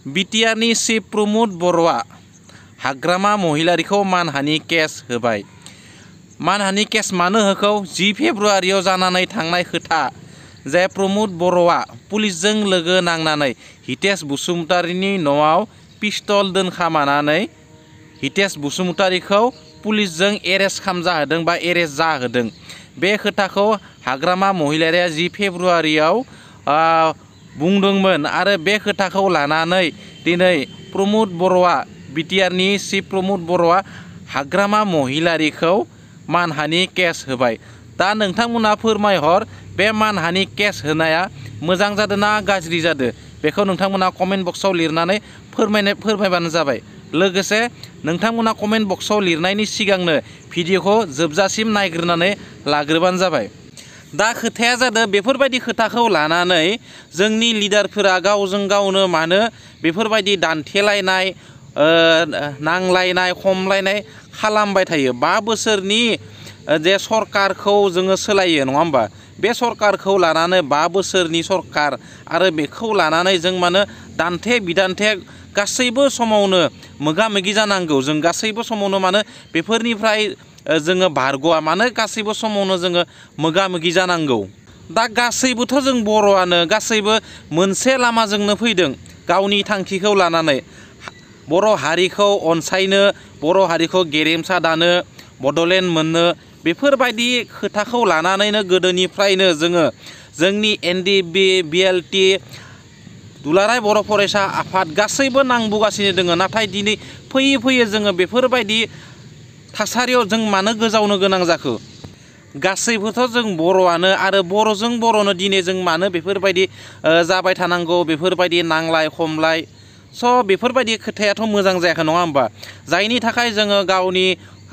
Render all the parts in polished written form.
बिटिआरनि चिफ प्रमद बर'आ हाग्रामा महिलारिखौ मानहानि केस होबाय। मानहानि केस मानो होखौ 10 फेब्रुआरियाव जानानै थांनाय खोथा जे प्रमद बर'आ पुलिसजों लोगो नांनानै हितेश बसुमतारीनि न'आव पिस्तल दोनखामानानै हितेश बसुमतारीखौ पुलिसजों एरेस्ट खालामजाहोदों बा एरेस्ट जाहोदों। बे खोथाखौ हाग्रामा महिलारिया 10 फेब्रुआरियाव बुंदोंमोन आरो बे खोथाखौ लानानै दिनै प्रमद बर'आ बिटिआरनि चिफ प्रमद बर'आ हाग्रामा महिलारिखौ मानहानि केस होबाय। दा नोंथांमोना फोरमायहर बे मानहानि केस होनाया मोजां जादों ना गाज्रि जादों बेखौ नोंथांमोना कमेन्ट बक्सआव लिरनानै फोरमायबानो जाबाय। लोगोसे नोंथांमोना कमेन्ट बक्सआव लिरनायनि सिगांनो भिडिअखौ जोबजासिम नायग्रोनानै लाग्रोबानो जाबाय। दा खोथाया जादों बेफोरबायदि खोथाखौ लानानै जोंनि लिडारफोरा गावजों गावनो मानो बेफोरबायदि दान्थेलायनाय नांलायनाय खमलायनाय खालामबाय थायो। 5 बोसोरनि जे सरकारखौ जोङो सोलायो नङा होमबा? बे सरकारखौ लानानै 5 बोसोरनि सरकार आरो बेखौ लानानै जों मानो दान्थे बिदान्थे गासैबो समावनो मोगा मोगि जानांगौ। जों गासैबो समावनो मानो बेफोरनिफ्राय जोङो बारग'आ मानो गासैबो समावनो जोङो मोगा मोगि जानांगौ। दा गासैबोथ' जों बर'आनो गासैबो मोनसे लामाजोंनो फैदों गावनि थांखिखौ लानानै बर' हारिखौ अनसायनो बर' हारिखौ गेरेमसा दानो बड'लेण्ड मोननो बेफोरबायदि खोथाखौ लानानैनो गोदोनिफ्रायनो जोङो जोंनि NDBLT दुलाराय बर' फरायसा आफाद गासैबो नांबोगासिनो दङ। नाथाय दिनै फैयै फैयै जोङो बेफोरबायदि थासारियाव जों मानो गोजावनो गोनां जाखो? गासैबोथ' जों बर'आनो आरो बर'जों बर'नो दिनै जों मानो बेफोरबायदि जाबाय थानांगौ बेफोरबायदि नांलाय खमलाय बेफोरबायदि खोथायाथ' मोजां जायाखै नङा होमबा? जायनि थाखाय जोङो गावनि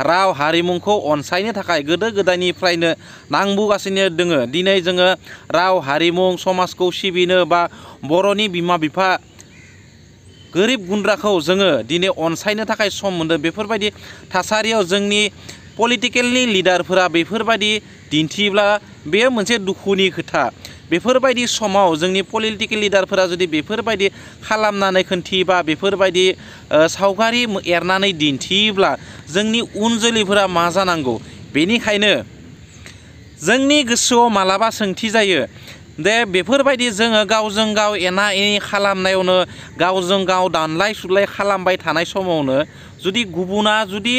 राव हारिमुखौ अनसायनो थाखाय गोदो गोदायनिफ्रायनो नांबोगासिनो दोङो। दिनै जोङो राव हारिमु समाजखौ सिबिनो बा बर'नि बिमा बिफा गोरिब गुन्द्राखौ जोङो दिनै अनसायनो थाखाय सम मोनदों। बेफोरबायदि थासारियाव जोंनि पलिटिकेलनि लिडारफोरा बेफोरबायदि दिन्थिब्ला बेयो मोनसे दुखुनि खोथा। बेफोरबायदि समाव जोंनि पलिटिकेल लिडारफोरा जुदि बेफोरबायदि खालामनानै खोन्थियोबा बेफोरबायदि सावगारि एरनानै दिन्थियोब्ला जोंनि उन जोलैफोरा मा जानांगौ? बेनिखायनो जोंनि गोसोआव मालाबा सोंथि जायो दे बेफोरबायदि जोङो गावजों गाव एना एनि खालामनायावनो गावजों गाव दानलाय सुलाय खालामबाय थानाय समावनो जुदि गुबुना जुदि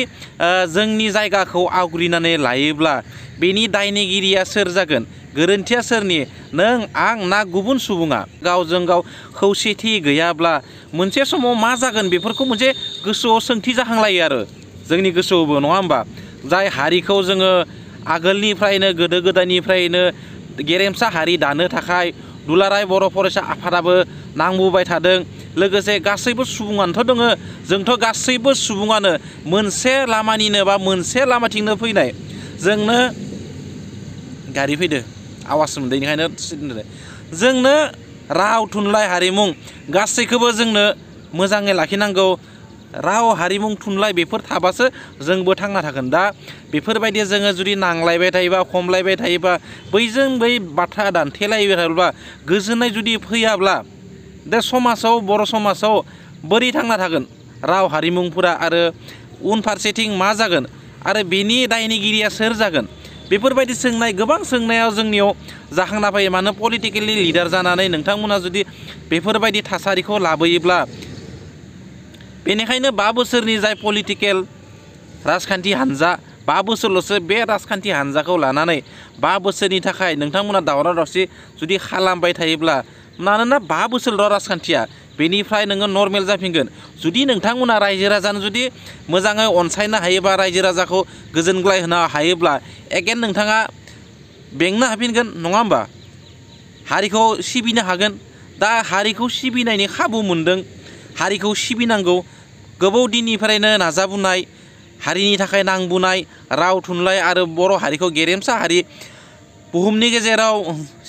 जोंनि जायगाखौ आवग्रिनानै लायोब्ला बेनि दायनिगिरिया सोर जागोन? गोरोन्थिया सोरनि? नों आं ना गुबुन सुबुङा? गावजों गाव खौसेथि गैयाब्ला मोनसे समाव मा जागोन बेफोरखौ मोनसे गोसोआव सोंथि जाखांलायो आरो जोंनि गोसोआवबो नङा होमबा? जाय हारिखौ जोङो आगोलनिफ्रायनो गोदो गोदायनिफ्रायनो गेरेमसा हारि दानो थाखाय दुलाराय बर' फरायसा आफादाबो नांबोबाय थादों। लोगोसे गासैबो सुबुङानोथ' दङ। जोंथ' गासैबो सुबुङानो मोनसे लामानिनो बा मोनसे लामाथिंनो फैनाय। जोंनो गारि फैदो आवाज मोनदों बेनिखायनो जोंनो राव थुनलाइ हारिमु गासैखौबो जोंनो मोजाङै लाखिनांगौ। राव हारिमु थुनलाइ बेफोर थाबासो जोंबो थांना थागोन। दा बेफोरबायदि जोङो जुदि नांलायबाय थायोबा खमलायबाय थायोबा बैजों बै बाथ्रा दान्थेलायबाय थायोब्ला गोजोननाय जुदि फैयाब्ला दा समाजाव बर' समाजाव बोरै थांना थागोन राव हारिमुफोरा आरो उनफारसेथिं मा जागोन आरो बेनि दायनिगिरिया सोर जागोन? बेफोरबायदि सोंनाय गोबां सोंनायाव जोंनियाव जाखांना फैयो। मानो पलिटिकेलनि लिडार जानानै नोंथांमोना जुदि बेफोरबायदि थासारिखौ लाबोयोब्ला बेनिखायनो 5 बोसोरनि जाय पलिटिकेल राजखान्थि हान्जा 5 बोसोरल'सो बे राजखान्थि हान्जाखौ लानानै 5 बोसोरनि थाखाय नोंथांमोना दावराव दावसि जुदि खालामबाय थायोब्ला मानोना 5 बोसोरल' राजखान्थिया बेनिफ्राय नोङो नर्मेल जाफिनगोन। जुदि नोंथांमोना रायजो राजानो जुदि मोजाङै अनसायनो हायोबा रायजो राजाखौ गोजोनग्लाय होनो हायोब्ला एगेन नोंथाङा बेंनो हाफिनगोन नङा होमबा? हारिखौ सिबिनो हागोन। दा हारिखौ सिबिनायनि खाबु मोनदों। हारिखौ सिबिनांगौ। गोबाव दिननिफ्रायनो नाजाबोनाय हारिनि थाखाय नांबोनाय राव थुनलाइ आरो बर' हारिखौ गेरेमसा हारि बुहुमनि गेजेराव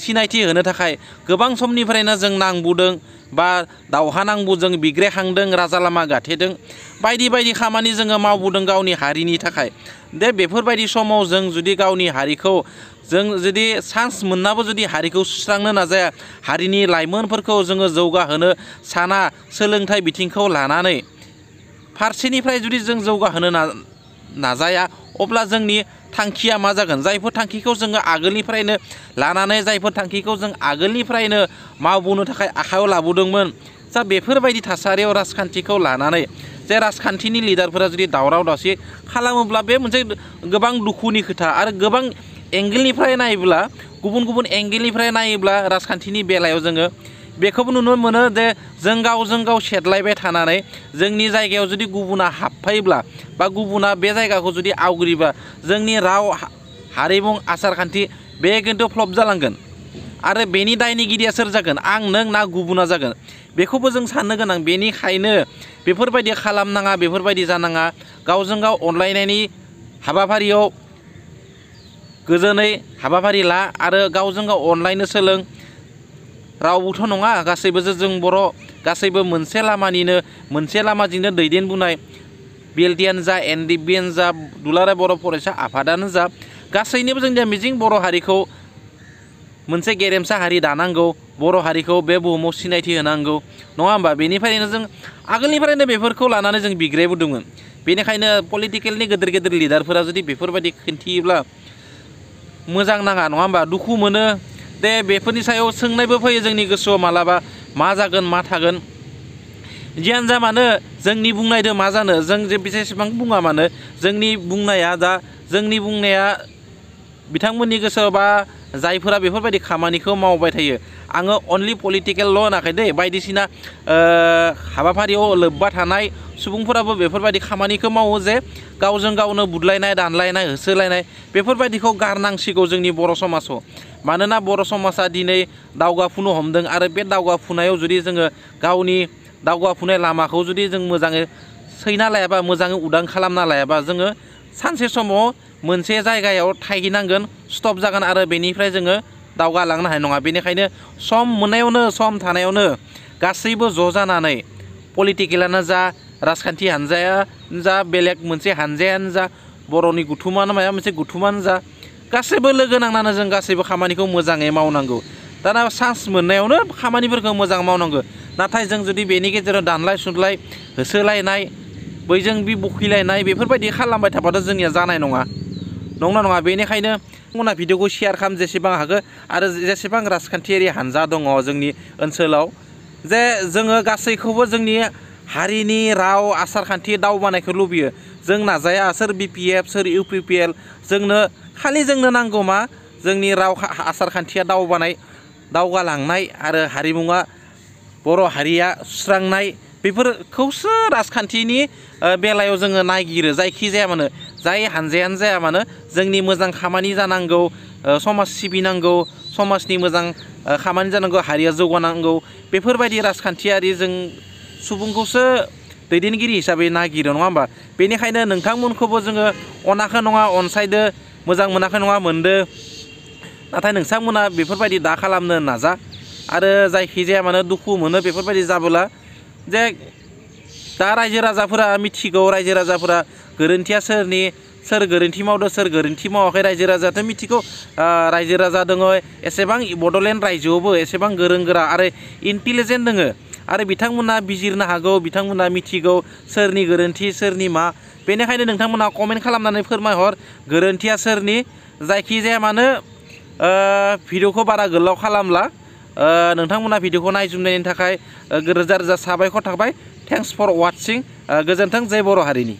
सिनायथि होनो थाखाय गोबां समनिफ्रायनो जों नांबोदों। बा दावहा नांबोदों बिग्रायखांदों राजा लामा गाथेदों बायदि बायदि खामानि जोङो मावबोदों गावनि हारिनि थाखाय बेफोरबायदि समाव जों जुदि गावनि हारिखौ जों जुदि चान्स मोननाबो जुदि हारिखौ सुस्रांनो नाजाया हारिनि लाइमोनफोरखौ जोङो जौगाहोनो साना सोलोंथाइ बिथिंखौ लानानै फारसेनिफ्राय जुदि जों जौगाहोनो नाजाया अब्ला जोंनि थांखिया मा जागोन जायफोर थांखिखौ जोङो आगोलनिफ्रायनो लानानै जायफोर थांखिखौ जों आगोलनिफ्रायनो मावबोनो थाखाय आखायाव लाबोदोंमोन जा बेफोरबायदि थासारियाव राजखान्थिखौ लानानै जे राजखान्थिनि लिडारफोरा जुदि दावराव दावसि खालामोब्ला बे मोनसे गोबां दुखुनि खोथा आरो गोबां एंगेलनिफ्राय नायोब्ला गुबुन गुबुन एंगेलनिफ्राय नायोब्ला राजखान्थिनि बेलायाव जोङो बेखौबो नुनो मोनो जे जों गावजों गाव सेदलायबाय थानानै जोंनि जायगायाव जुदि गुबुना हाबफैब्ला बा गुबुना बे जायगाखौ जुदि आवग्रिबा जोंनि राव हारिमु आसारखान्थि बे खिन्थु फ्लप जालांगोन आरो बेनि दायनिगिरिया सोर जागोन आं नों ना गुबुना जागोन बेखौबो जों साननो गोनां बेनिखायनो बेफोरबायदि खालामनाङा बेफोरबायदि जानाङा गावजों गाव अनलायनायनि हाबाफारियाव गोजोनै हाबाफारि ला आरो गावजों गाव अनलायनो सोलों रावबोथ' नङा गासैबो जों बर' गासैबो मोनसे लामानिनो मोनसे लामाजोंनो दैदेनबोनाय बिएलटिआनो जा एनडिएफबिआनो जा दुलाराय बर' फरायसा आफादानो जा गासैनिबो जोंनिया मिजिं बर' हारिखौ मोनसे गेरेमसा हारि दानांगौ बर' हारिखौ बे बुहुमाव सिनायथि होनांगौ नङा होमबा बेनिफ्रायनो जों आगोलनिफ्रायनो बेफोरखौ लानानै जों बिग्रायबोदोंमोन बेनिखायनो पलिटिकेलनि गेदेर गेदेर लिडारफोरा जुदि बेफोरबायदि खिन्थियोब्ला मोजां नाङा नङा होमबा दुखु मोनो दे बेफोरनि सायाव सोंनायबो फैयो जोंनि गोसोआव मालाबा मा जागोन मा थागोन जियानो जा मानो जोंनि बुंनायदो मा जानो जों जे बेसेबां बुङा मानो जोंनि बुंनाया जोंनि बुंनाया बिथांमोननि गोसोआव बा जायफोरा बेफोरबायदि खामानिखौ मावबाय थायो आङो अनलि पलिटिकेल ल' होनाखै दै बायदिसिना हाबाफारियाव लोब्बा थानाय सुबुंफोराबो बेफोरबायदि खामानिखौ मावो जे गावजों गावनो बुदलायनाय दानलायनाय होसोलायनाय बेफोरबायदिखौ गारनांसिगौ जोंनि बर' समाजाव मानोना बर' समाजा दिनै दावगाफुनो हमदों आरो बे दावगाफुनायाव जुदि जोङो गावनि दावगाफुनाय लामाखौ जुदि जों मोजाङै सैना लायाबा मोजाङै उदां खालामना लायाबा जोङो सानसे समाव मोनसे जायगायाव थाहैनांगोन स्टप जागोन आरो बेनिफ्राय जोङो दावगालांनो हानाय नङा बेनिखायनो सम मोननायावनो सम थानायावनो गासैबो ज' जानानै पलिटिकेलानो जा राजखान्थि हानजायानो जा बेलेग मोनसे हानजायानो जा बर'नि गुथुमानो माबा मोनसे गुथुमानो जा गासैबो लोगो नांनानै जों गासैबो खामानिखौ मोजाङै मावनांगौ दाना चान्स मोननायावनो खामानिफोरखौ मोजां मावनांगौ नाथाय जों जुदि बेनि गेजेराव दानलाय सुनलाय होसोलायनाय बैजों बि बखिलायनाय बेफोरबायदि खालामबाय थाबाथ' जोंनिया जानाय नङा नंना नङा बेनिखायनो उना भिडिअखौ शेयार खालाम जेसेबां हागो आरो जेसेबां राजखान्थियारि हानजा दङ जोंनि ओनसोलाव जे जोङो गासैखौबो जोंनि हारिनि राव आसारखान्थि दावगानायखौ लुबैयो जों नाजाया सोर बिपिएफ सोर इउपिपिएल जोंनो नांगौ मा जोंनि राव आसारखान्थिया दावगालांनाय आरो हारिमुआ बर' हारिया सुस्रांनाय बेफोरखौसो राजखान्थिनि बेलायाव जोङो नागिरो जायखि जाया मानो जाय हानजायानो जाया मानो जोंनि मोजां खामानि जानांगौ समाज सिबिनांगौ समाजनि मोजां खामानि जानांगौ हारिया जौगानांगौ बेफोरबायदि राजखान्थियारि जों सुबुंखौसो दैदेनगिरि हिसाबै नागिरो नङा होमबा बेनिखायनो नोंथांमोनखौबो जोङो अनाखै नङा अनसायदो मोजां मोनाखै नङा मोनदो नाथाय नोंथांमोना बेफोरबायदि दा खालामनो नाजा आरो जायखिजाया मानो दुखु मोनो बेफोरबायदि जाबोला जे दा रायजो राजाफोरा मिथिगौ रायजो राजाफोरा गोरोन्थिया सोर गोरोन्थि मावदों सोर गोरोन्थि मावाखै रायजो राजायाथ' मिथिगौ रायजो राजा दङ एसेबां बड'लेण्ड रायजोआवबो एसेबां गोरों गोरा आरो इन्टेलिजेन्ट दङ आरो बिथांमोना बिजिरनो हागौ बिथांमोना मिथिगौ सोरनि गोरोन्थि सोरनि मा बेनिखायनो नोंथांमोना कमेन्ट खालामनानै फोरमायहर गोरोन्थिया सोरनि जायखिजाया मानो भिडिअखौ बारा गोलाव खालामला नोंथांमोना भिडिअखौ नायजुमनायनि थाखाय रोजा रोजा साबायखर थाबाय थेंक्स फर वाचिं गोजोन्थों जय बर' हारिनि